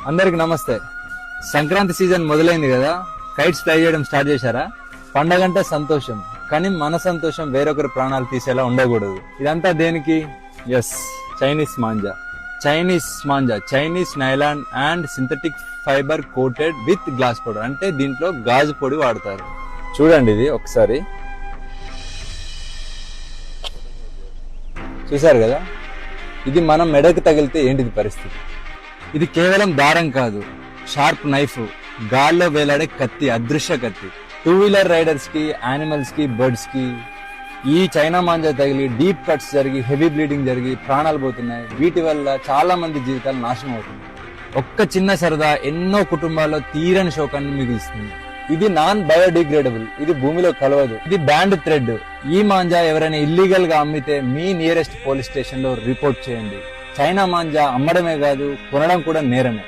అందరికి నమస్తే. సంక్రాంతి సీజన్ మొదలైంది కదా, కైట్స్ ఫ్లై చేయడం స్టార్ట్ చేశారా? పండగంటే సంతోషం, కానీ మన సంతోషం వేరొకరి ప్రాణాలు తీసేలా ఉండకూడదు. ఇదంతా దేనికి? Yes, Chinese manja. Chinese nylon and synthetic fibre coated with glass powder. అంటే దీంట్లో గాజు పొడి వాడతారు. చూడండి, ఇది ఒకసారి చూసారు కదా, ఇది మనం మెడకు తగిలితే ఏంటిది పరిస్థితి? ఇది కేవలం దారం కాదు, షార్ప్ నైఫ్, గాల్లో వేలాడే కత్తి, అదృశ్య కత్తి. 2-వీలర్ రైడర్స్ కి, యానిమల్స్ కి, బర్డ్స్ కి ఈ చైనా మాంజా తగిలి డీప్ కట్స్ జరిగి హెవీ బ్లీడింగ్ జరిగి ప్రాణాలు పోతున్నాయి. వీటి వల్ల చాలా మంది జీవితాలు నాశనం అవుతున్నాయి. ఒక్క చిన్న సరదా ఎన్నో కుటుంబాల్లో తీరని శోకాన్ని మిగులుస్తుంది. ఇది నాన్ బయోడిగ్రేడబుల్, ఇది భూమిలో కలవదు, ఇది బ్యాండ్ థ్రెడ్. ఈ మాంజా ఎవరైనా ఇల్లీగల్ గా అమ్మితే మీ నియరెస్ట్ పోలీస్ స్టేషన్ లో రిపోర్ట్ చేయండి. చైనా మాంజా అమ్మడమే కాదు, కొనడం కూడా నేరమే.